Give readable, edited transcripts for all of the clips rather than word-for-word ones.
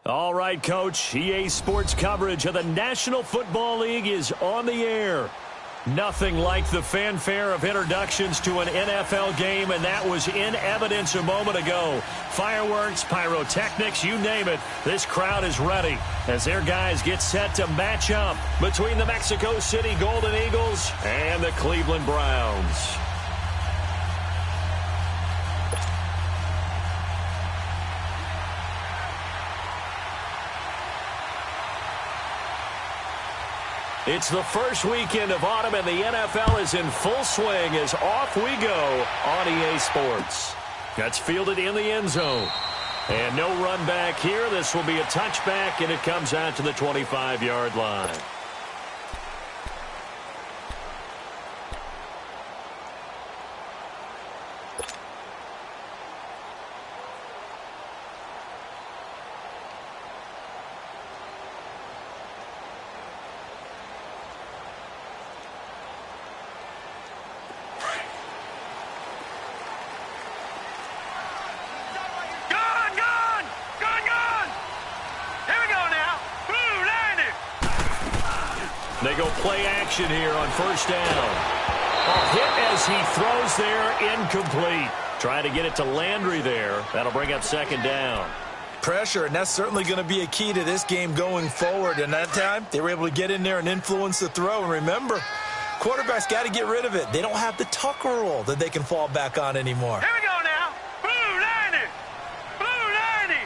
All right, Coach. EA Sports coverage of the National Football League is on the air. Nothing like the fanfare of introductions to an NFL game, and that was in evidence a moment ago. Fireworks, pyrotechnics, you name it. This crowd is ready as their guys get set to match up between the Mexico City Golden Eagles and the Cleveland Browns. It's the first weekend of autumn, and the NFL is in full swing as off we go on EA Sports. That's fielded in the end zone. And no run back here. This will be a touchback, and it comes out to the 25-yard line. They go play action here on first down. A hit as he throws there, incomplete. Trying to get it to Landry there. That'll bring up second down. Pressure, and that's certainly going to be a key to this game going forward. And that time, they were able to get in there and influence the throw. And remember, quarterbacks got to get rid of it. They don't have the Tucker rule that they can fall back on anymore. Here we go now. Blue 90. Blue 90.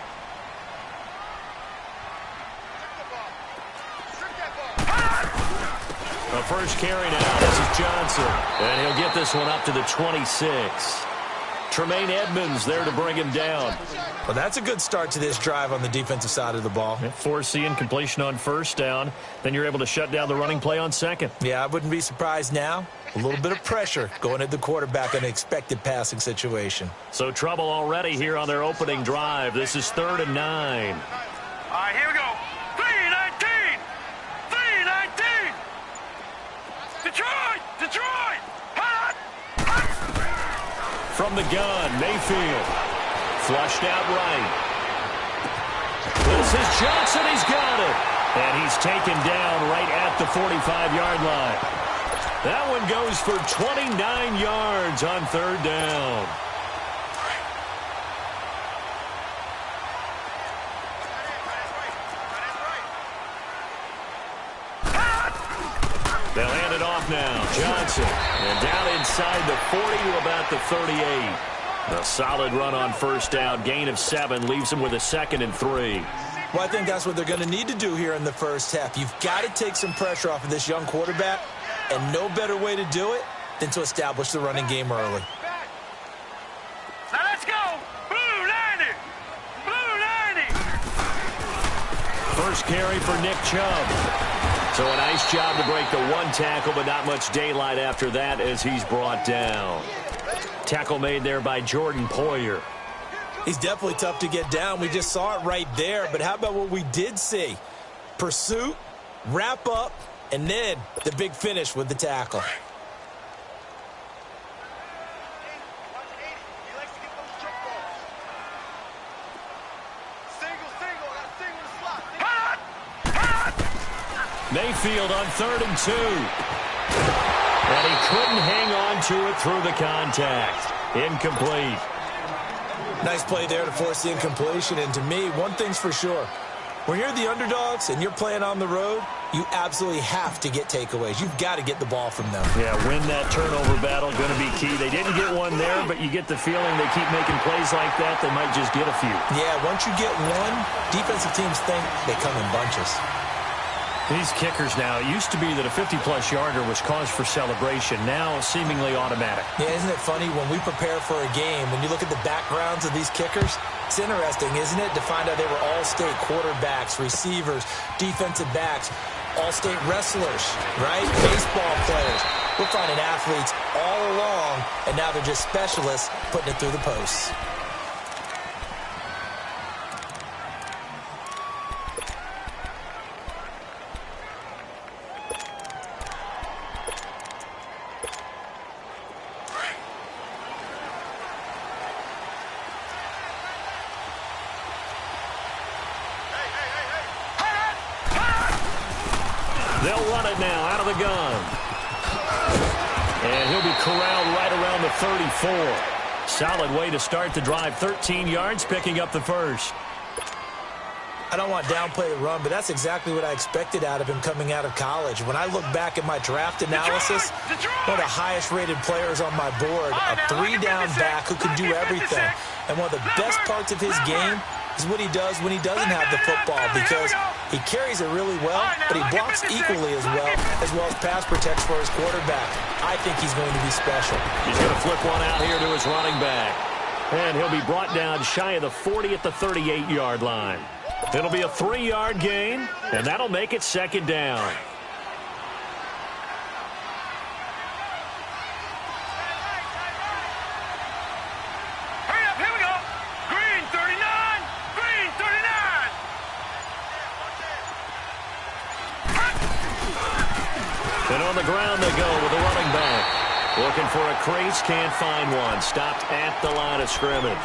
The first carry now, this is Johnson. And he'll get this one up to the 26. Tremaine Edmonds there to bring him down. Well, that's a good start to this drive on the defensive side of the ball. Forcing completion on first down. Then you're able to shut down the running play on second. Yeah, I wouldn't be surprised now. A little bit of pressure going at the quarterback in an expected passing situation. So trouble already here on their opening drive. This is 3rd and 9. All right, here we go. 3-19. 3-19. Detroit! Detroit! Hot! From the gun, Mayfield. Flushed out right. This is Johnson. He's got it. And he's taken down right at the 45-yard line. That one goes for 29 yards on 3rd down. They'll hand it off now. Johnson. And down inside the 40 to about the 38. A solid run on first down. Gain of 7 leaves him with a 2nd and 3. Well, I think that's what they're going to need to do here in the first half. You've got to take some pressure off of this young quarterback, and no better way to do it than to establish the running game early. Now let's go. Blue 90. Blue 90. First carry for Nick Chubb. So a nice job to break the one tackle, but not much daylight after that as he's brought down. Tackle made there by Jordan Poyer. He's definitely tough to get down. We just saw it right there. But how about what we did see? Pursuit, wrap up, and then the big finish with the tackle. Mayfield on 3rd and 2. And he couldn't hang on to it through the contact. Incomplete. Nice play there to force the incompletion. And to me, one thing's for sure. When you're the underdogs and you're playing on the road, you absolutely have to get takeaways. You've got to get the ball from them. Yeah, win that turnover battle, going to be key. They didn't get one there, but you get the feeling they keep making plays like that, they might just get a few. Yeah, once you get one, defensive teams think they come in bunches. These kickers now, it used to be that a 50-plus yarder was cause for celebration. Now, seemingly automatic. Yeah, isn't it funny when we prepare for a game, when you look at the backgrounds of these kickers, it's interesting, isn't it, to find out they were all-state quarterbacks, receivers, defensive backs, all-state wrestlers, right? Baseball players. We're finding athletes all along, and now they're just specialists putting it through the posts. They'll run it now out of the gun. And he'll be corralled right around the 34. Solid way to start the drive. 13 yards, picking up the first. I don't want to downplay the run, but that's exactly what I expected out of him coming out of college. When I look back at my draft analysis, one of the highest-rated players on my board, a three-down back who can do everything. And one of the best parts of his game is what he does when he doesn't have the football, because he carries it really well, but he blocks equally as well as pass protects for his quarterback. I think he's going to be special. He's going to flip one out here to his running back. And he'll be brought down shy of the 40 at the 38-yard line. It'll be a 3-yard gain, and that'll make it second down. Hurry up, here we go. Green 39, green 39. And on the ground they go with the running back. Looking for a crease, can't find one. Stopped at the line of scrimmage.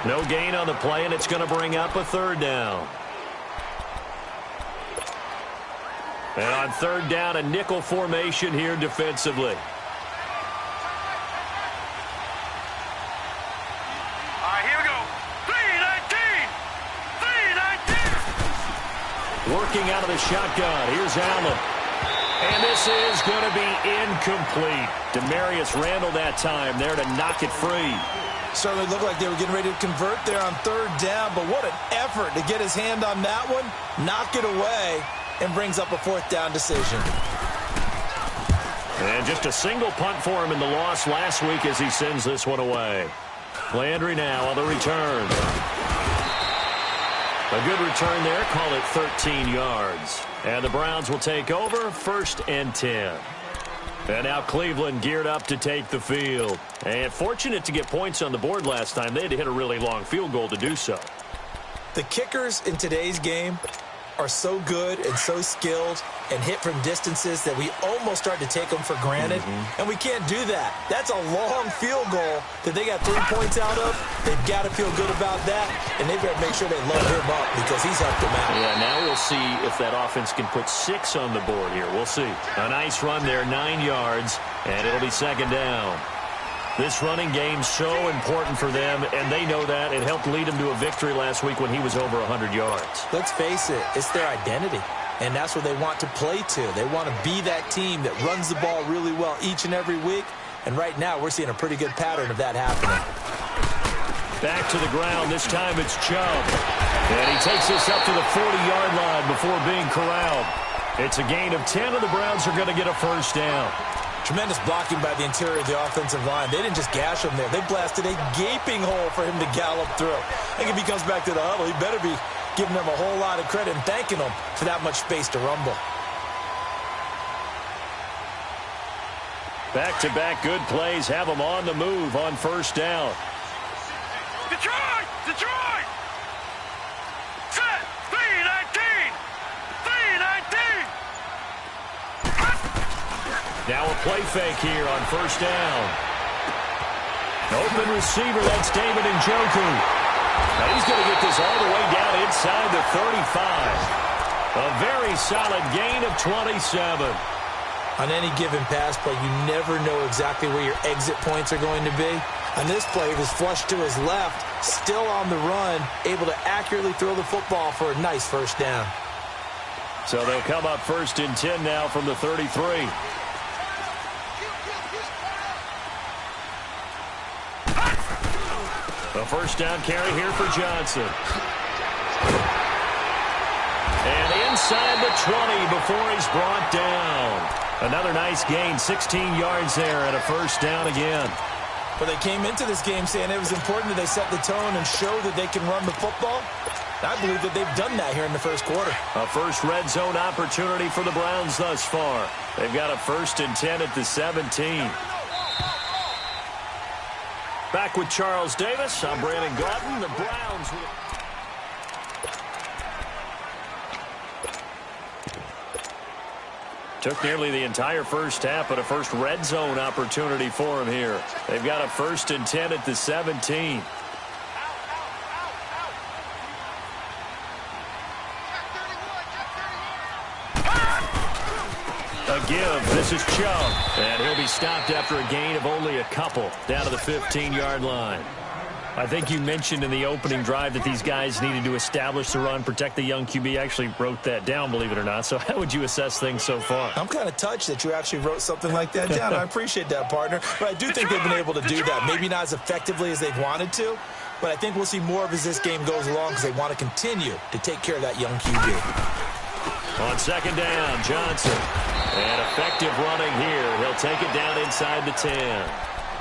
No gain on the play, and it's going to bring up a third down. And on third down, a nickel formation here defensively. All right, here we go. 319, 319. Working out of the shotgun. Here's Allen. And this is going to be incomplete. Demarius Randall that time there to knock it free. Certainly looked like they were getting ready to convert there on third down, but what an effort to get his hand on that one, knock it away, and brings up a fourth down decision. And just a single punt for him in the loss last week as he sends this one away. Landry now on the return. A good return there, call it 13 yards. And the Browns will take over, 1st and 10. And now Cleveland geared up to take the field. And fortunate to get points on the board last time. They had to hit a really long field goal to do so. The kickers in today's game are so good and so skilled and hit from distances that we almost start to take them for granted. And we can't do that. That's a long field goal that they got 3 points out of. They've got to feel good about that, and they've got to make sure they load him up because he's helped them out. Yeah, now we'll see if that offense can put 6 on the board here. We'll see. A nice run there, 9 yards, and it'll be second down. This running game's so important for them, and they know that. It helped lead them to a victory last week when he was over 100 yards. Let's face it, it's their identity, and that's what they want to play to. They want to be that team that runs the ball really well each and every week, and right now we're seeing a pretty good pattern of that happening. Back to the ground. This time it's Chubb. And he takes this up to the 40-yard line before being corralled. It's a gain of 10, and the Browns are going to get a first down. Tremendous blocking by the interior of the offensive line. They didn't just gash him there. They blasted a gaping hole for him to gallop through. I think if he comes back to the huddle, he better be giving them a whole lot of credit and thanking them for that much space to rumble. Back-to-back good plays have them on the move on first down. Detroit, Detroit. Set, 319, 319. Now a play fake here on first down. Open receiver, that's David Njoku. Now he's going to get this all the way down inside the 35. A very solid gain of 27. On any given pass play, you never know exactly where your exit points are going to be. On this play, it was flushed to his left, still on the run, able to accurately throw the football for a nice first down. So they'll come up 1st and 10 now from the 33. A first down carry here for Johnson. And inside the 20 before he's brought down. Another nice gain, 16 yards there and a first down again. But they came into this game saying it was important that they set the tone and show that they can run the football. I believe that they've done that here in the first quarter. A first red zone opportunity for the Browns thus far. They've got a 1st and 10 at the 17. Back with Charles Davis. I'm Brandon Gordon. The Browns. Took nearly the entire first half, but a first red zone opportunity for him here. They've got a 1st and 10 at the 17. A give. This is Chubb. And he'll be stopped after a gain of only a couple down to the 15-yard line. I think you mentioned in the opening drive that these guys needed to establish the run, protect the young QB. I actually wrote that down, believe it or not. So how would you assess things so far? I'm kind of touched that you actually wrote something like that down. I appreciate that, partner. But I do think they've been able to do that. Maybe not as effectively as they've wanted to, but I think we'll see more of as this game goes along because they want to continue to take care of that young QB. On second down, Johnson. And effective running here. He'll take it down inside the 10.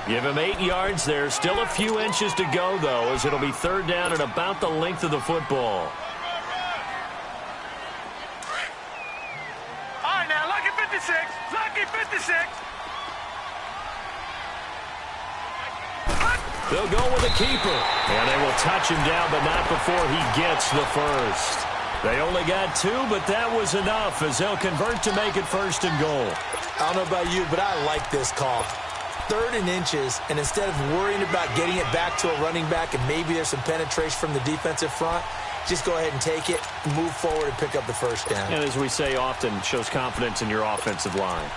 Give him 8 yards there. Still a few inches to go, though, as it'll be third down and about the length of the football. All right, now, lucky 56. Lucky 56. They'll go with a keeper. And they will touch him down, but not before he gets the first. They only got 2, but that was enough as they'll convert to make it first and goal. I don't know about you, but I like this call. 3rd and inches, and instead of worrying about getting it back to a running back and maybe there's some penetration from the defensive front, just go ahead and take it, move forward, and pick up the first down. And as we say often, shows confidence in your offensive line.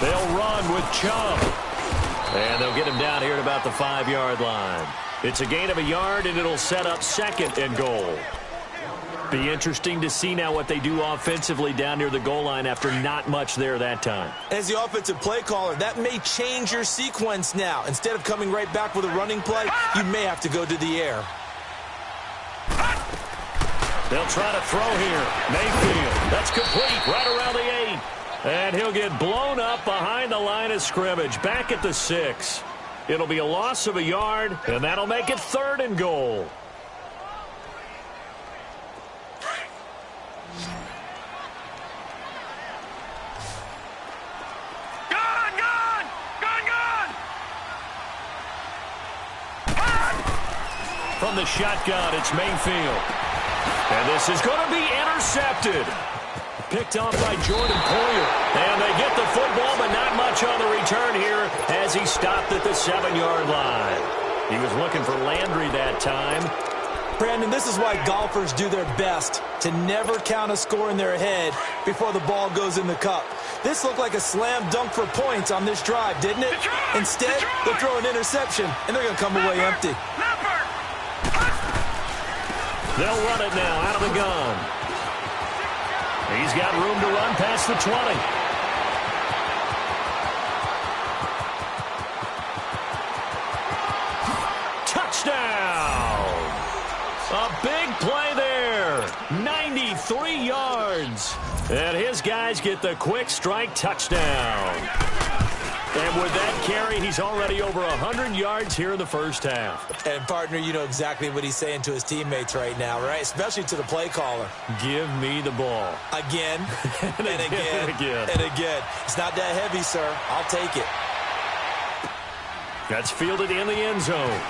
They'll run with Chubb. And they'll get him down here at about the 5-yard line. It's a gain of a yard, and it'll set up second and goal. Be interesting to see now what they do offensively down near the goal line after not much there that time. As the offensive play caller, that may change your sequence now. Instead of coming right back with a running play, you may have to go to the air. They'll try to throw here. Mayfield. That's complete right around the 8. And he'll get blown up behind the line of scrimmage, back at the 6. It'll be a loss of a yard, and that'll make it third and goal. Gone, gone! Gone, gone! From the shotgun, it's Mayfield. And this is going to be intercepted. Picked off by Jordan Poyer. And they get the football, but not much on the return here as he stopped at the 7-yard line. He was looking for Landry that time. Brandon, this is why golfers do their best to never count a score in their head before the ball goes in the cup. This looked like a slam dunk for points on this drive, didn't it? Instead, they'll throw an interception, and they're going to come away empty. They'll run it now out of the gun. He's got room to run past the 20. Touchdown! A big play there. 93 yards. And his guys get the quick strike touchdown. And with that carry, he's already over 100 yards here in the first half. And, partner, you know exactly what he's saying to his teammates right now, right? Especially to the play caller. Give me the ball. Again, and again, and again. It's not that heavy, sir. I'll take it. That's fielded in the end zone.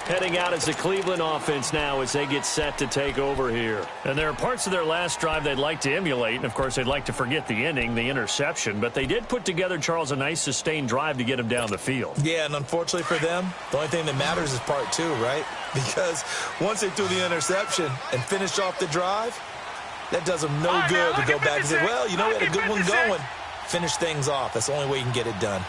Heading out as the Cleveland offense now as they get set to take over here. And there are parts of their last drive they'd like to emulate. And, of course, they'd like to forget the ending, the interception. But they did put together, Charles, a nice sustained drive to get him down the field. Yeah, and unfortunately for them, the only thing that matters is part 2, right? Because once they threw the interception and finished off the drive, that does them no good to go back and say, well, you know, we had a good one going. Finish things off. That's the only way you can get it done.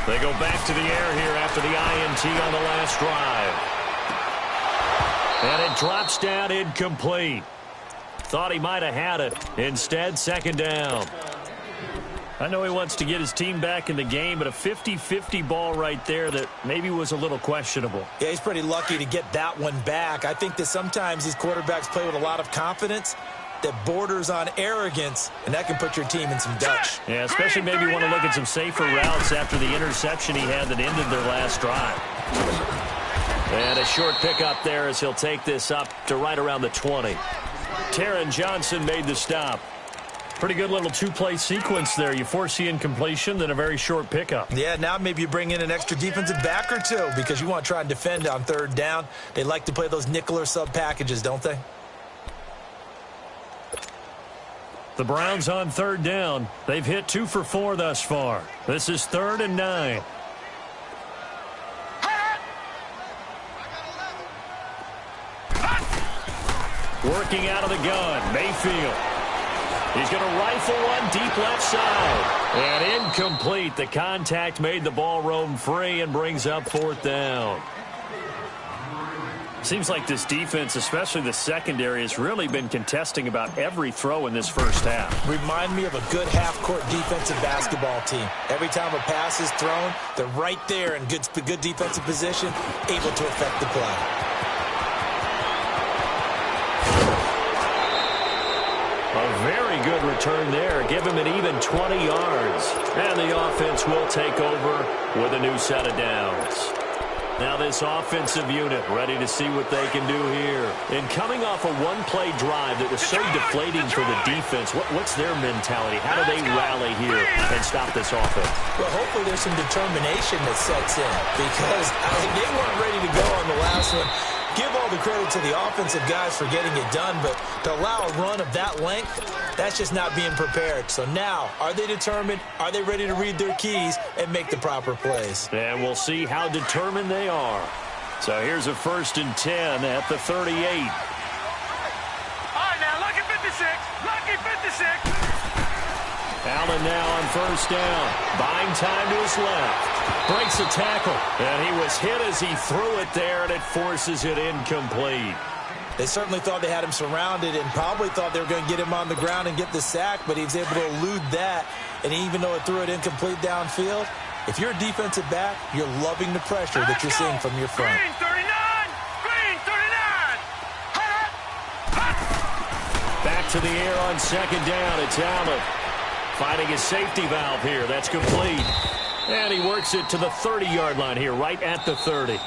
They go back to the air here after the INT on the last drive. And it drops down incomplete. Thought he might have had it. Instead, second down. I know he wants to get his team back in the game, but a 50-50 ball right there that maybe was a little questionable. Yeah, he's pretty lucky to get that one back. I think that sometimes these quarterbacks play with a lot of confidence that borders on arrogance, and that can put your team in some Dutch. Yeah, especially maybe want to look at some safer routes after the interception he had that ended their last drive. And a short pickup there as he'll take this up to right around the 20. Taron Johnson made the stop. Pretty good little two-play sequence there. You force the incompletion, then a very short pickup. Yeah, now maybe you bring in an extra defensive back or two because you want to try and defend on third down. They like to play those nickel or sub packages, don't they? The Browns on third down. They've hit 2 for 4 thus far. This is 3rd and 9. Working out of the gun, Mayfield. He's going to rifle one deep left side. And incomplete. The contact made the ball roam free and brings up 4th down. Seems like this defense, especially the secondary, has really been contesting about every throw in this first half. Remind me of a good half-court defensive basketball team. Every time a pass is thrown, they're right there in good defensive position, able to affect the play. A very good return there. Give him an even 20 yards. And the offense will take over with a new set of downs. Now this offensive unit ready to see what they can do here. And coming off a one-play drive that was so deflating for the defense, what's their mentality? How do they rally here and stop this offense? Well, hopefully there's some determination that sets in because they weren't ready to go on the last one. Give all the credit to the offensive guys for getting it done, but to allow a run of that length, that's just not being prepared. So now, are they determined? Are they ready to read their keys and make the proper plays? And we'll see how determined they are. So here's a 1st and 10 at the 38. All right, now, lucky 56. Lucky 56. Allen now on 1st down. Buying time to his left. Breaks a tackle. And he was hit as he threw it there, and it forces it incomplete. They certainly thought they had him surrounded and probably thought they were going to get him on the ground and get the sack, but he was able to elude that. And even though it threw it incomplete downfield, if you're a defensive back, you're loving the pressure that you're seeing from your front. Green 39. Green 39. Back to the air on 2nd down. It's Allen. Finding his safety valve here. That's complete. And he works it to the 30-yard line here, right at the 30.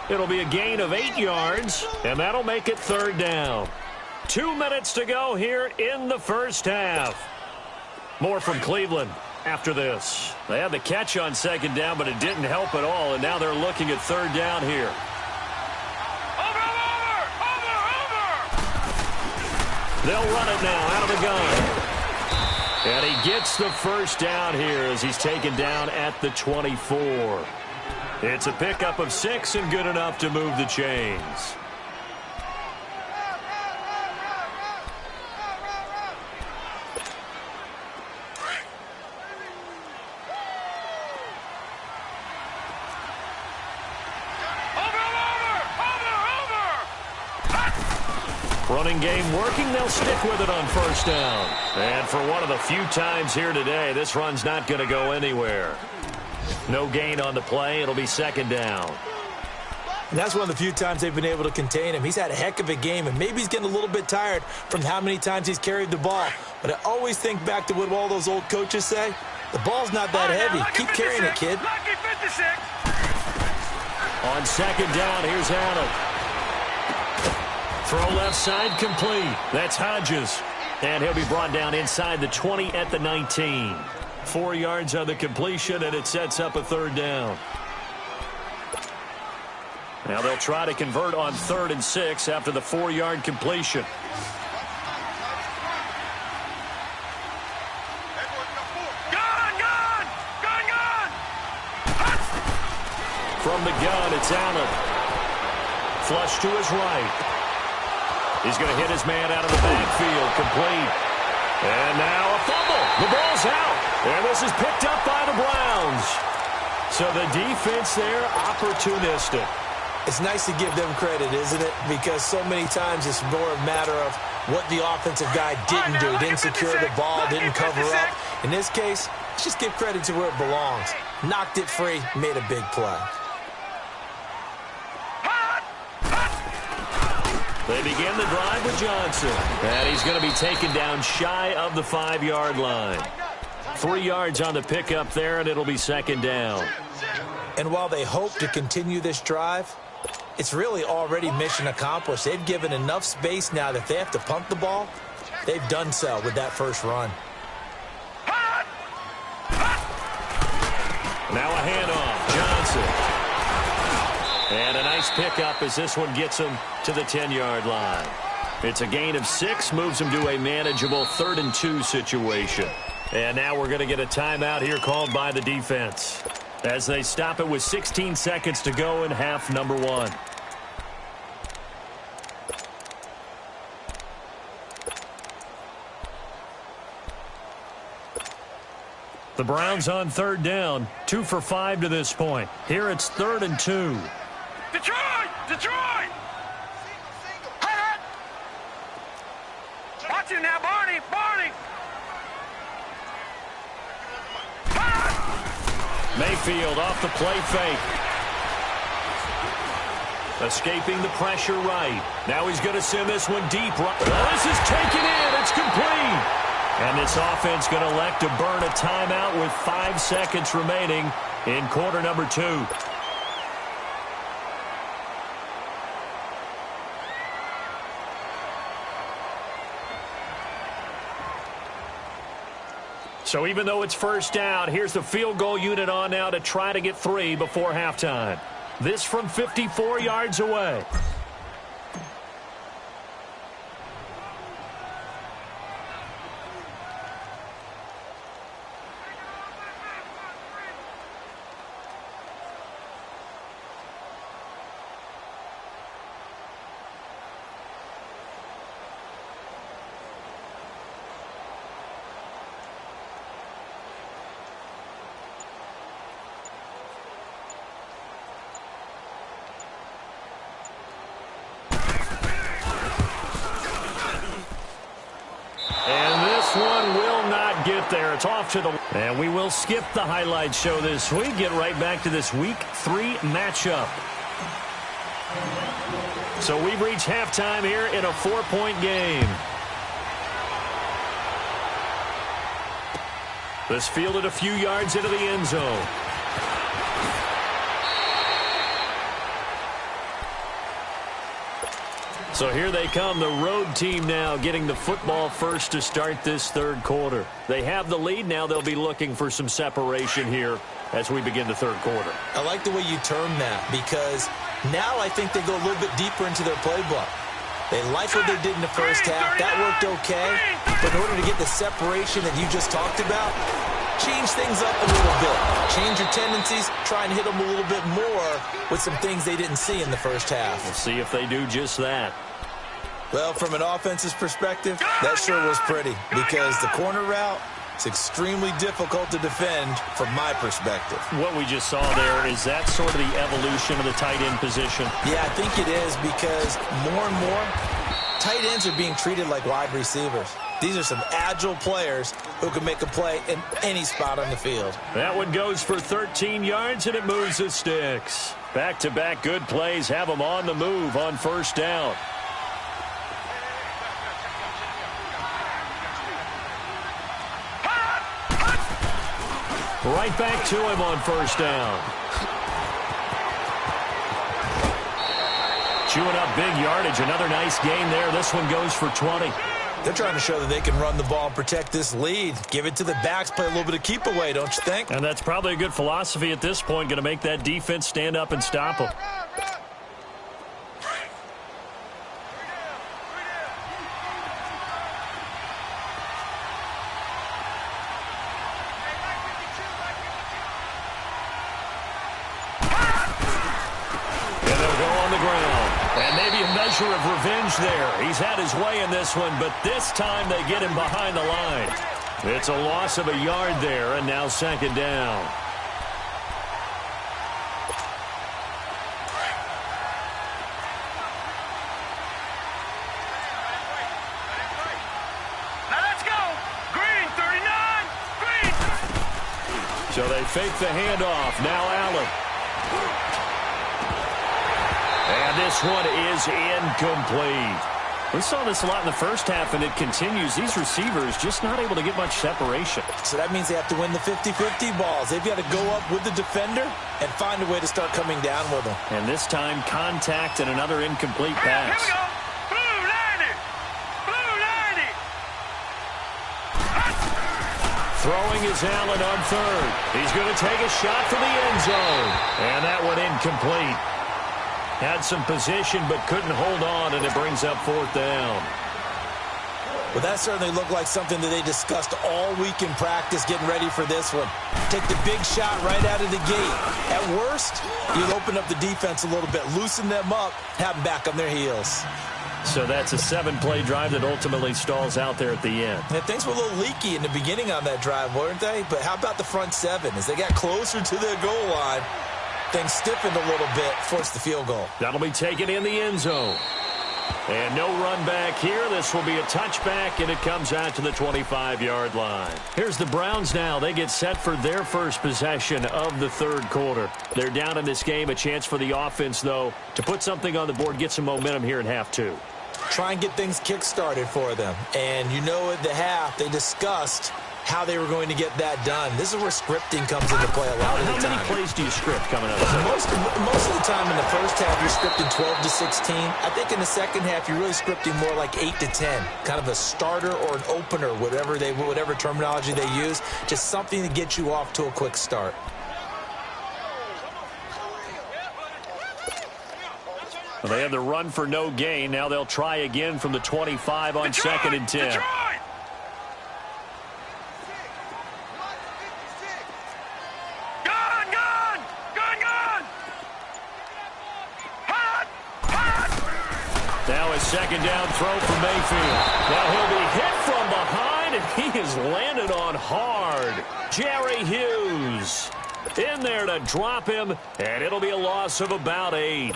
It'll be a gain of 8 yards, and that'll make it 3rd down. 2 minutes to go here in the first half. More from Cleveland after this. They had the catch on 2nd down, but it didn't help at all, and now they're looking at 3rd down here. Over. They'll run it now out of the gun. And he gets the 1st down here as he's taken down at the 24. It's a pickup of 6 and good enough to move the chains. Running game working. They'll stick with it on 1st down. And for one of the few times here today, this run's not going to go anywhere. No gain on the play. It'll be 2nd down. And that's one of the few times they've been able to contain him. He's had a heck of a game, and maybe he's getting a little bit tired from how many times he's carried the ball. But I always think back to what all those old coaches say. The ball's not that heavy. Keep carrying it, kid. Lucky 56. On 2nd down, here's Allen. Throw left side complete. That's Hodges. And he'll be brought down inside the 20 at the 19. 4 yards on the completion, and it sets up a 3rd down. Now they'll try to convert on 3rd and 6 after the 4-yard completion. Gun. From the gun, it's Allen. Flush to his right. He's going to hit his man out of the backfield, complete. And now a fumble. The ball's out. And this is picked up by the Browns. So the defense there, opportunistic. It's nice to give them credit, isn't it? Because so many times it's more a matter of what the offensive guy didn't do. Didn't secure the ball, didn't cover up. In this case, let's just give credit to where it belongs. Knocked it free, made a big play. They begin the drive with Johnson. And he's going to be taken down shy of the 5-yard line. 3 yards on the pickup there, and it'll be 2nd down. And while they hope to continue this drive, it's really already mission accomplished. They've given enough space now that if they have to punt the ball, they've done so with that first run. Now a handoff. Johnson. And a nice pickup as this one gets him to the 10-yard line. It's a gain of 6, moves him to a manageable 3rd and 2 situation. And now we're going to get a timeout here called by the defense as they stop it with 16 seconds to go in half number 1. The Browns on 3rd down, 2 for 5 to this point. Here it's 3rd and 2. Detroit! Detroit! Hot! Watch it now, Barney! Barney! Hot! Mayfield off the play fake. Escaping the pressure right. Now he's going to send this one deep. This is taken in. It's complete. And this offense going to elect to burn a timeout with 5 seconds remaining in quarter number 2. So even though it's first down, here's the field goal unit on now to try to get 3 before halftime. This from 54 yards away. There, it's off to the... And we will skip the highlight show this week. Get right back to this week 3 matchup. So we've reached halftime here in a 4-point game. This fielded a few yards into the end zone. So here they come, the road team now getting the football first to start this 3rd quarter. They have the lead. Now they'll be looking for some separation here as we begin the 3rd quarter. I like the way you term that because now I think they go a little bit deeper into their playbook. They like what they did in the first half. That worked okay. But in order to get the separation that you just talked about, change things up a little bit. Change your tendencies. Try and hit them a little bit more with some things they didn't see in the first half. We'll see if they do just that. Well, from an offense's perspective, that sure was pretty because the corner route is extremely difficult to defend from my perspective. What we just saw there, is that sort of the evolution of the tight end position? Yeah, I think it is because more and more, tight ends are being treated like wide receivers. These are some agile players who can make a play in any spot on the field. That one goes for 13 yards, and it moves the sticks. Back-to-back good plays have them on the move on first down. Right back to him on first down. Chewing up big yardage. Another nice gain there. This one goes for 20. They're trying to show that they can run the ball and protect this lead. Give it to the backs, play a little bit of keep away, don't you think? And that's probably a good philosophy at this point. Going to make that defense stand up and stop them. Of revenge there. He's had his way in this one, but this time they get him behind the line. It's a loss of a yard there, and now 2nd down. Now let's go. Green, 39. Green. So they fake the handoff. Now Allen. And this one is incomplete. We saw this a lot in the first half, and it continues. These receivers just not able to get much separation. So that means they have to win the 50-50 balls. They've got to go up with the defender and find a way to start coming down with them. And this time, contact and another incomplete pass. Here we go. Blue 90. Blue 90. Throwing is Allen on third. He's going to take a shot for the end zone. And that one incomplete. Had some position but couldn't hold on, and it brings up fourth down. Well, that certainly looked like something that they discussed all week in practice getting ready for this one. Take the big shot right out of the gate. At worst, you'll open up the defense a little bit, loosen them up, have them back on their heels. So that's a 7-play drive that ultimately stalls out there at the end. And things were a little leaky in the beginning on that drive, weren't they? But how about the front seven? As they got closer to their goal line, things stiffened a little bit, forced the field goal. That'll be taken in the end zone. And no run back here. This will be a touchback, and it comes out to the 25-yard line. Here's the Browns now. They get set for their first possession of the third quarter. They're down in this game. A chance for the offense, though, to put something on the board, get some momentum here in half two. Try and get things kick-started for them. And you know at the half, they discussed how they were going to get that done. This is where scripting comes into play a lot of the time. How many plays do you script coming up? Most of the time in the first half, you're scripting 12 to 16. I think in the second half, you're really scripting more like 8 to 10. Kind of a starter or an opener, whatever terminology they use. Just something to get you off to a quick start. Well, they have the run for no gain. Now they'll try again from the 25 on Detroit! 2nd and 10. Detroit! Now a second down throw from Mayfield. Now he'll be hit from behind, and he is landed on hard. Jerry Hughes in there to drop him, and it'll be a loss of about 8.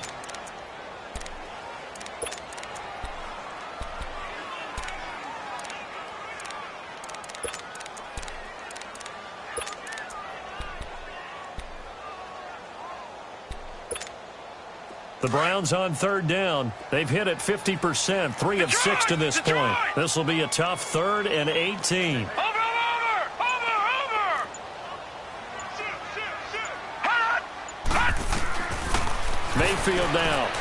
The Browns on third down. They've hit it 50%, 3 of 6 to this point. This will be a tough 3rd and 18. Over! Mayfield now.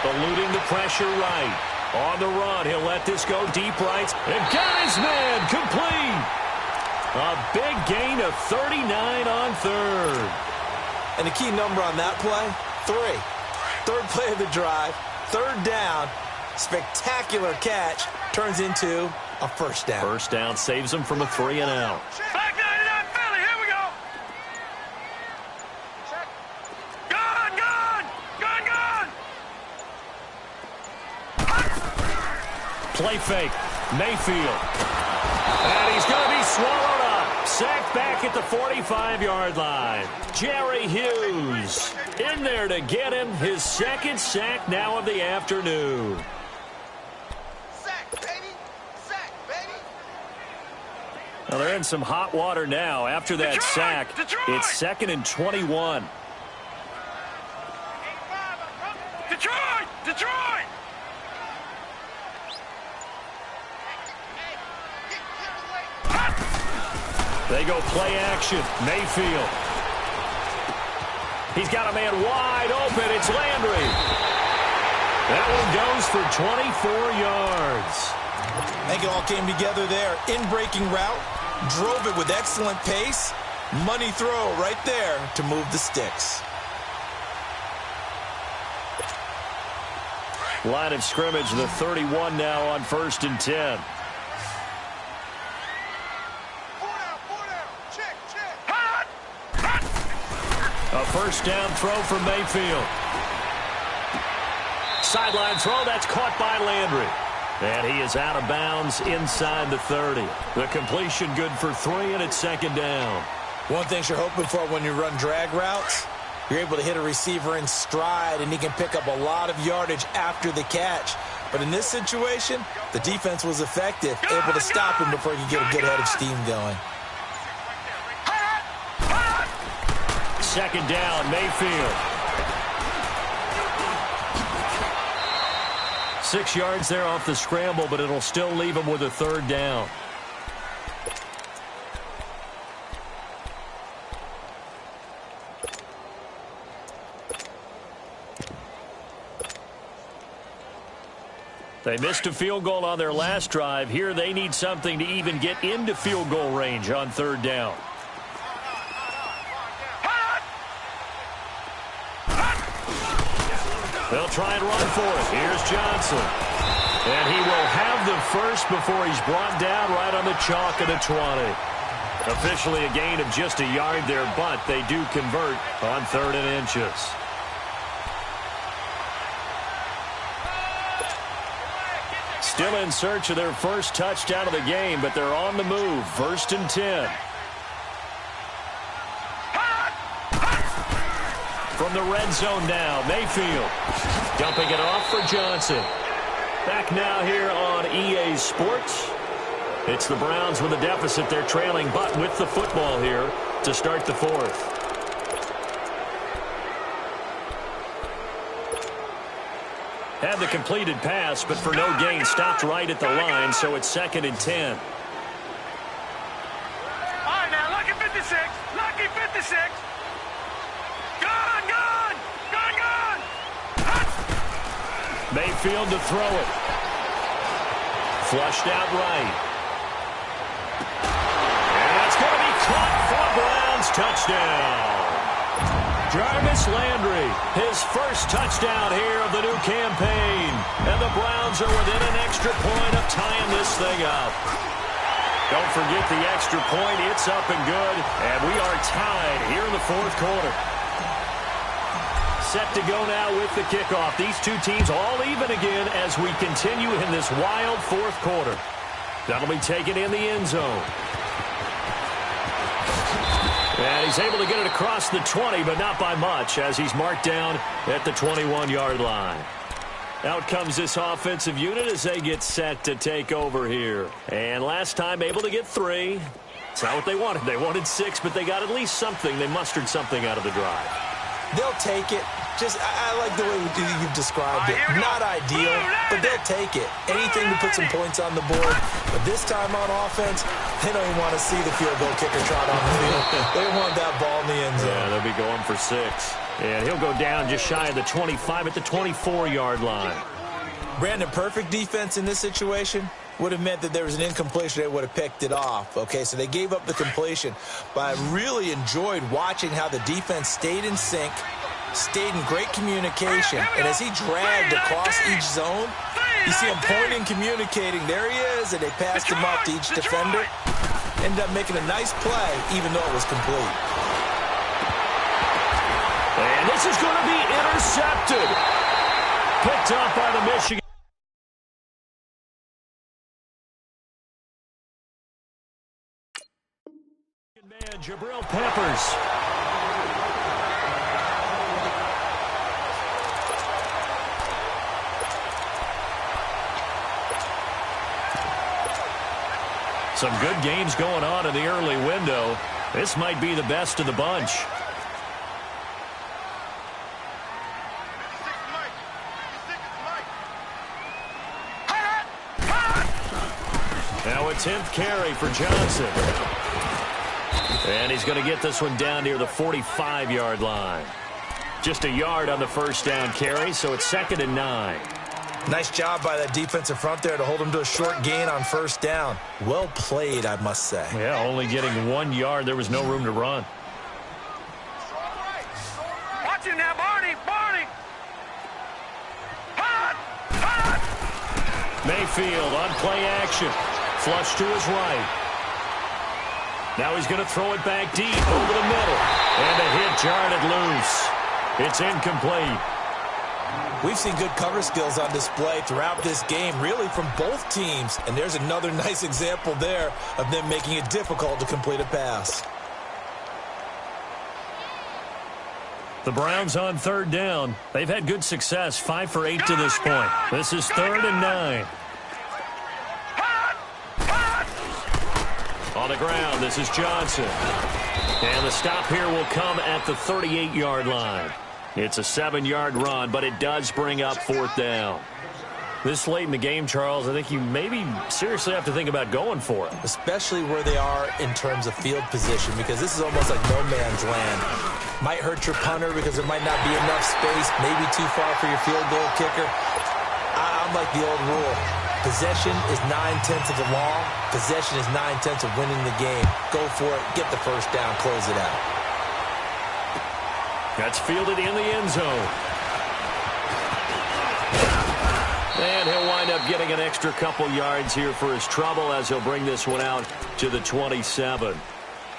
Eluding the pressure right. On the run, he'll let this go deep right. And got his man complete. A big gain of 39 on third. And the key number on that play, 3. Third play of the drive, third down, spectacular catch, turns into a first down. First down saves them from a 3 and out. Back 99 Philly, here we go. Gun. Play fake, Mayfield. And he's going to be swallowed up. Sacked back at the 45-yard line. Jerry Hughes in there to get him. His second sack now of the afternoon. Sack, baby. Sack, baby. Well, they're in some hot water now. After that sack, it's 2nd and 21. Detroit! They go play action. Mayfield. He's got a man wide open. It's Landry. That one goes for 24 yards. I think it all came together there. In-breaking route. Drove it with excellent pace. Money throw right there to move the sticks. Line of scrimmage, the 31 now on 1st and 10. A first down throw for Mayfield. Sideline throw, that's caught by Landry. And he is out of bounds inside the 30. The completion good for 3, and it's 2nd down. One thing you're hoping for when you run drag routes, you're able to hit a receiver in stride, and he can pick up a lot of yardage after the catch. But in this situation, the defense was effective, able to stop him before he could get a good head of steam going. 2nd down, Mayfield. 6 yards there off the scramble, but it'll still leave him with a 3rd down. They missed a field goal on their last drive. Here they need something to even get into field goal range on third down. They'll try and run for it. Here's Johnson. And he will have the first before he's brought down right on the chalk of the 20. Officially a gain of just a yard there, but they do convert on 3rd and inches. Still in search of their first touchdown of the game, but they're on the move. 1st and 10. From the red zone now, Mayfield dumping it off for Johnson. Back now here on EA Sports. It's the Browns with a deficit. They're trailing, but with the football here to start the 4th. Had the completed pass, but for no gain, stopped right at the line, so it's 2nd and 10. All right, now, lucky 56. Lucky 56. Gone. Mayfield to throw it. Flushed out right. And that's going to be caught for the Browns. Touchdown. Jarvis Landry, his first touchdown here of the new campaign. And the Browns are within an extra point of tying this thing up. Don't forget the extra point. It's up and good. And we are tied here in the 4th quarter. Set to go now with the kickoff. These two teams all even again as we continue in this wild 4th quarter. That'll be taken in the end zone. And he's able to get it across the 20, but not by much as he's marked down at the 21-yard line. Out comes this offensive unit as they get set to take over here. And last time able to get 3. It's not what they wanted. They wanted 6, but they got at least something. They mustered something out of the drive. They'll take it. I like the way you've described it. Not ideal, but they'll take it. Anything to put some points on the board. But this time on offense, they don't even want to see the field goal kicker trot on the field. They want that ball in the end zone. Yeah, they'll be going for 6. And he'll go down just shy of the 25 at the 24-yard line. Brandon, perfect defense in this situation would have meant that there was an incompletion. They would have picked it off. Okay, so they gave up the completion. But I really enjoyed watching how the defense stayed in sync, stayed in great communication, and as he dragged across each zone, you see him pointing, communicating. There he is, and they passed him up to each defender. Ended up making a nice play, even though it was complete. And this is going to be intercepted. Picked up by the Michigan. Man, Jabril Peppers. Some good games going on in the early window. This might be the best of the bunch. Now a 10th carry for Johnson. And he's going to get this one down near the 45-yard line. Just a yard on the first down carry, so it's 2nd and 9. Nice job by that defensive front there to hold him to a short gain on first down. Well played, I must say. Yeah, only getting 1 yard. There was no room to run. Watch him now, Barney. Mayfield on play action. Flush to his right. Now he's going to throw it back deep over the middle. And a hit jarred it loose. It's incomplete. We've seen good cover skills on display throughout this game, really from both teams. And there's another nice example there of them making it difficult to complete a pass. The Browns on third down. They've had good success, 5 for 8 to this point. This is 3rd and 9. On the ground, this is Johnson. And the stop here will come at the 38-yard line. It's a 7-yard run, but it does bring up 4th down. This late in the game, Charles, I think you maybe seriously have to think about going for it. Especially where they are in terms of field position, because this is almost like no man's land. Might hurt your punter because there might not be enough space, maybe too far for your field goal kicker. I'm like the old rule. Possession is 9/10 of the law. Possession is 9/10 of winning the game. Go for it. Get the first down. Close it out. That's fielded in the end zone. And he'll wind up getting an extra couple yards here for his trouble as he'll bring this one out to the 27.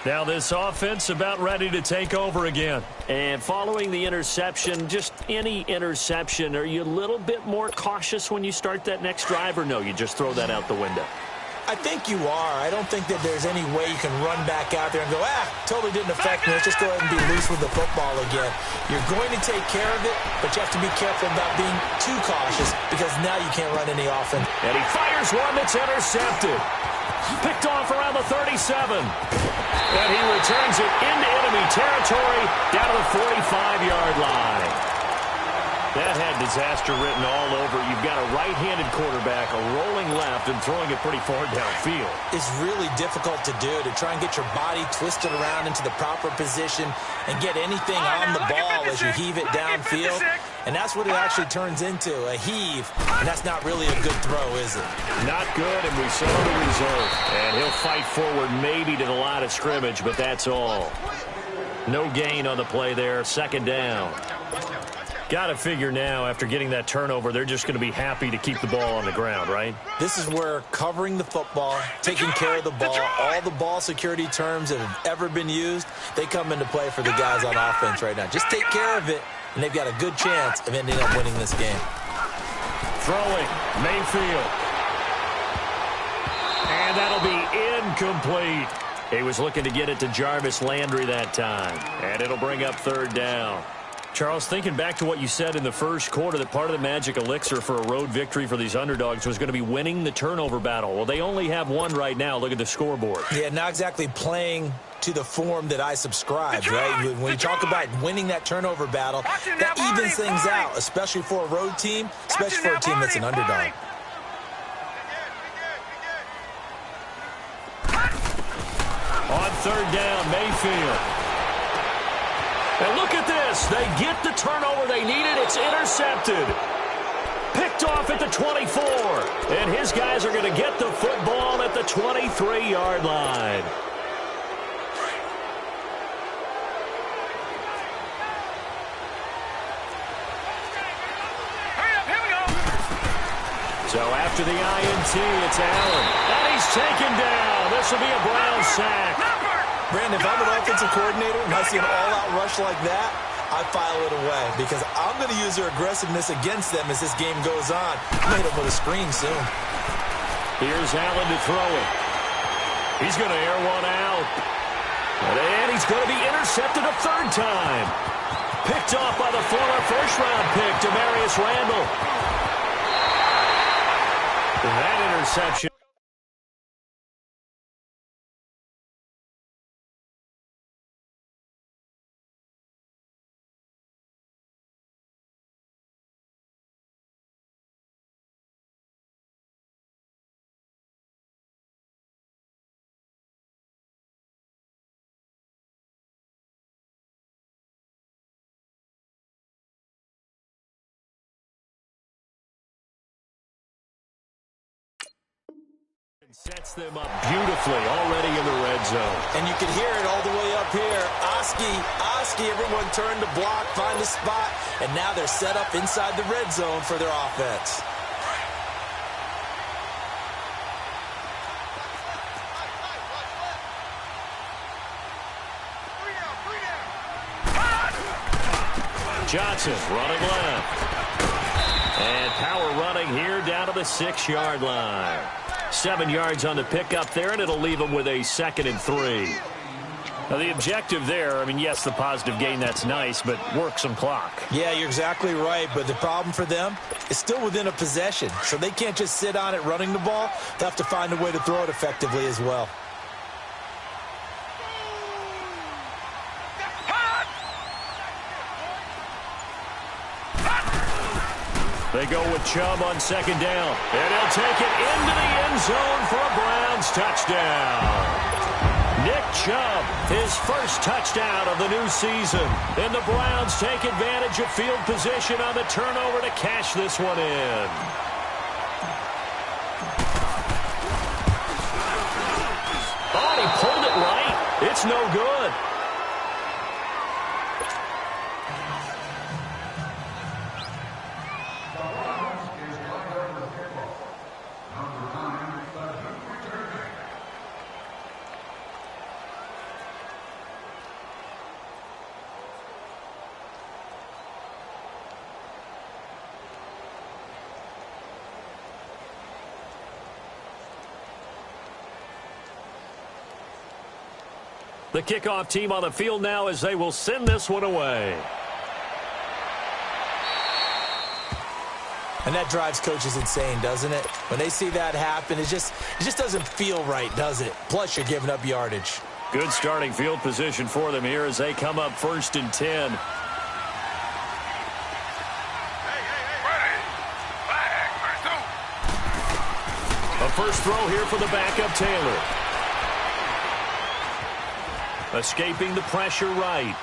Now this offense about ready to take over again. And following the interception, just any interception, are you a little bit more cautious when you start that next drive, or no, you just throw that out the window? I think you are. I don't think that there's any way you can run back out there and go, totally didn't affect me. Let's just go ahead and be loose with the football again. You're going to take care of it, but you have to be careful about being too cautious because now you can't run any offense. And he fires one that's intercepted. Picked off around the 37. And he returns it into enemy territory down to the 45-yard line. That had disaster written all over. You've got a right-handed quarterback, a rolling left, and throwing it pretty far downfield. It's really difficult to do, to try and get your body twisted around into the proper position and get anything on the ball as you heave it downfield. And that's what it actually turns into, a heave. And that's not really a good throw, is it? Not good, and we saw the result. And he'll fight forward maybe to the line of scrimmage, but that's all. No gain on the play there, second down. Got to figure now, after getting that turnover, they're just going to be happy to keep the ball on the ground, right? This is where covering the football, taking care of the ball, all the ball security terms that have ever been used, they come into play for the guys on offense right now. Just take care of it, and they've got a good chance of ending up winning this game. Throwing, Mayfield. And that'll be incomplete. He was looking to get it to Jarvis Landry that time, and it'll bring up third down. Charles, thinking back to what you said in the first quarter, that part of the magic elixir for a road victory for these underdogs was going to be winning the turnover battle. Well, they only have one right now. Look at the scoreboard. Yeah, not exactly playing to the form that I subscribe, right? When you talk about winning that turnover battle, that evens things out, especially for a road team, especially for a team that's an underdog. On third down, Mayfield. And look at this. They get the turnover they needed. It's intercepted. Picked off at the 24. And his guys are going to get the football at the 23-yard line. Here we go. So after the INT, it's Allen. And he's taken down. This will be a Brown sack. Brandon, if I'm an offensive coordinator and I see an all-out rush like that, I file it away because I'm going to use their aggressiveness against them as this game goes on. I'm going to hit them with a screen soon. Here's Allen to throw it. He's going to air one out. And he's going to be intercepted a third time. Picked off by the former first-round pick, Demarius Randall. That interception. Sets them up beautifully already in the red zone. And you can hear it all the way up here. Oski, everyone turned to block, find a spot, and now they're set up inside the red zone for their offense. Johnson running left. And power running here down to the 6-yard line. 7 yards on the pickup there, and it'll leave them with a 2nd and 3. Now, the objective there, I mean, yes, the positive gain, that's nice, but work some clock. Yeah, you're exactly right, but the problem for them is still within a possession, so they can't just sit on it running the ball. They have to find a way to throw it effectively as well. They go with Chubb on 2nd down. And he'll take it into the end zone for a Browns touchdown. Nick Chubb, his first touchdown of the new season. And the Browns take advantage of field position on the turnover to cash this one in. That's no good. The kickoff team on the field now as they will send this one away. And that drives coaches insane, doesn't it? When they see that happen, it just doesn't feel right, does it? Plus, you're giving up yardage. Good starting field position for them here as they come up 1st and 10. A first throw here for the backup Taylor. Escaping the pressure right.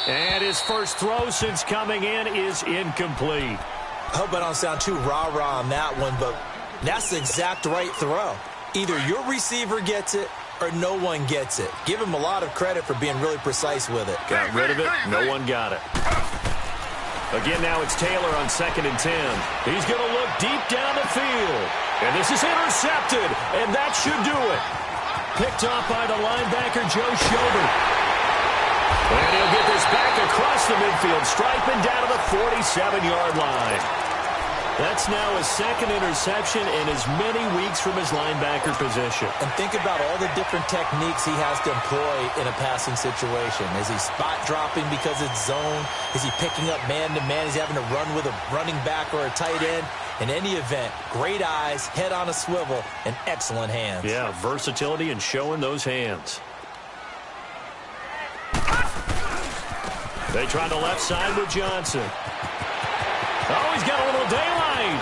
And his first throw since coming in is incomplete. I hope I don't sound too rah-rah on that one, but that's the exact right throw. Either your receiver gets it or no one gets it. Give him a lot of credit for being really precise with it. Got rid of it. No one got it. Again, now it's Taylor on 2nd and 10. He's going to look deep down the field. And this is intercepted, and that should do it. Picked off by the linebacker, Joe Schobert. And he'll get this back across the midfield, striping down to the 47-yard line. That's now his 2nd interception in as many weeks from his linebacker position. And think about all the different techniques he has to employ in a passing situation. Is he spot dropping because it's zone? Is he picking up man-to-man? Is he having to run with a running back or a tight end? In any event, great eyes, head on a swivel, and excellent hands. Yeah, versatility and showing those hands. They try the left side with Johnson. Oh, he's got a little daylight.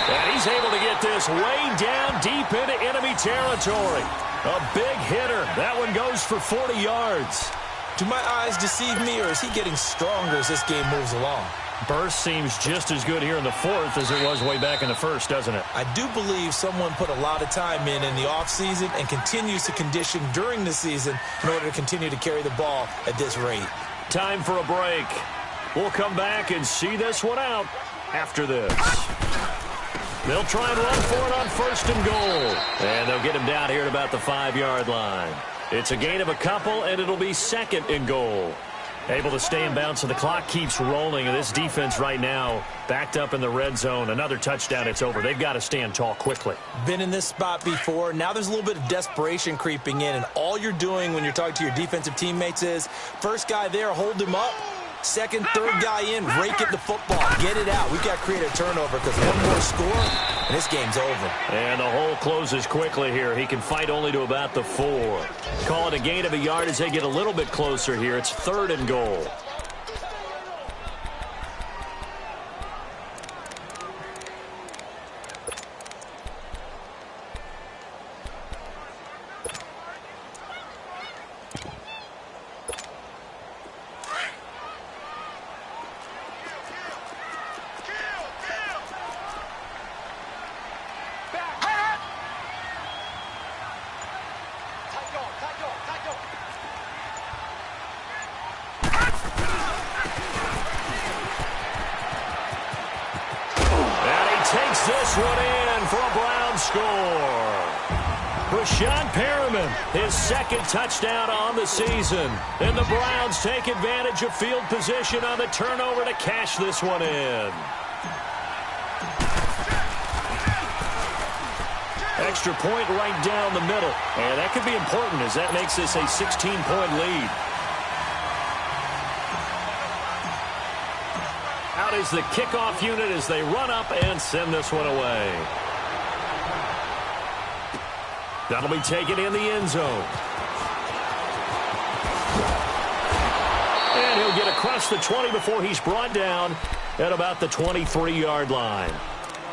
And he's able to get this way down deep into enemy territory. A big hitter. That one goes for 40 yards. Do my eyes deceive me, or is he getting stronger as this game moves along? Burst seems just as good here in the 4th as it was way back in the 1st, doesn't it? I do believe someone put a lot of time in the offseason and continues to condition during the season in order to continue to carry the ball at this rate. Time for a break. We'll come back and see this one out after this. They'll try and run for it on 1st and goal. And they'll get him down here at about the 5-yard line. It's a gain of a couple, and it'll be 2nd and goal. Able to stay in bounds, so the clock keeps rolling. And this defense right now backed up in the red zone. Another touchdown, it's over. They've got to stand tall quickly. Been in this spot before. Now there's a little bit of desperation creeping in. And all you're doing when you're talking to your defensive teammates is, first guy there, hold him up. Second, third guy in, rake at the football. Get it out. We've got to create a turnover because one more score, and this game's over. And the hole closes quickly here. He can fight only to about the 4. Call it a gain of a yard as they get a little bit closer here. It's 3rd and goal. This one in for a Brown score. Brashad Perriman, his 2nd touchdown on the season. And the Browns take advantage of field position on the turnover to cash this one in. Extra point right down the middle. And that could be important as that makes this a 16-point lead. Out is the kickoff unit as they run up and send this one away. That'll be taken in the end zone. And he'll get across the 20 before he's brought down at about the 23-yard line.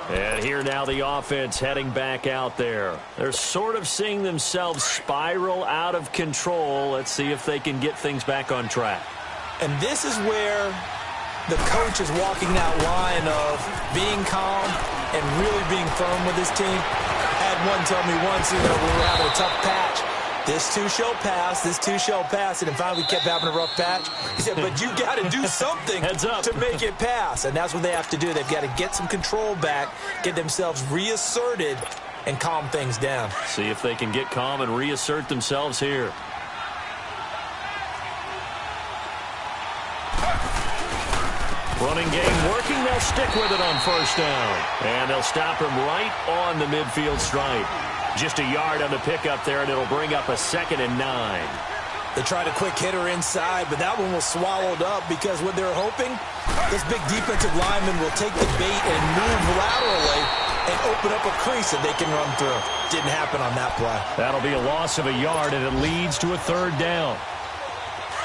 And here now the offense heading back out there. They're sort of seeing themselves spiral out of control. Let's see if they can get things back on track. And this is where the coach is walking that line of being calm and really being firm with his team. I had one tell me once, when we were having a tough patch, This too shall pass. This too shall pass. And finally, we kept having a rough patch. He said, but you got to do something to make it pass. And that's what they have to do. They've got to get some control back, get themselves reasserted, and calm things down. See if they can get calm and reassert themselves here. Running game working. They'll stick with it on first down. And they'll stop him right on the midfield stripe. Just a yard on the pickup there, and it'll bring up a 2nd and 9. They tried a quick hitter inside, but that one was swallowed up because what they're hoping, this big defensive lineman will take the bait and move laterally and open up a crease that they can run through. Didn't happen on that play. That'll be a loss of a yard, and it leads to a 3rd down.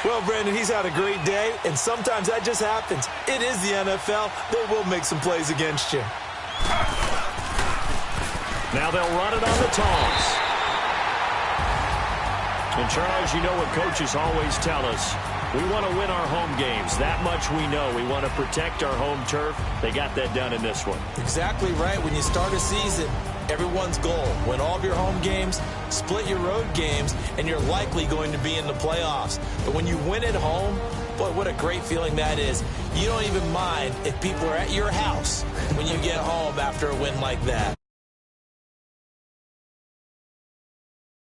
Well, Brandon, he's had a great day, and sometimes that just happens. It is the NFL. They will make some plays against you. Now they'll run it on the toss. And, Charles, you know what coaches always tell us. We want to win our home games. That much we know. We want to protect our home turf. They got that done in this one. Exactly right. When you start a season, everyone's goal, win all of your home games, split your road games, and you're likely going to be in the playoffs. But when you win at home, boy, what a great feeling that is. You don't even mind if people are at your house when you get home after a win like that.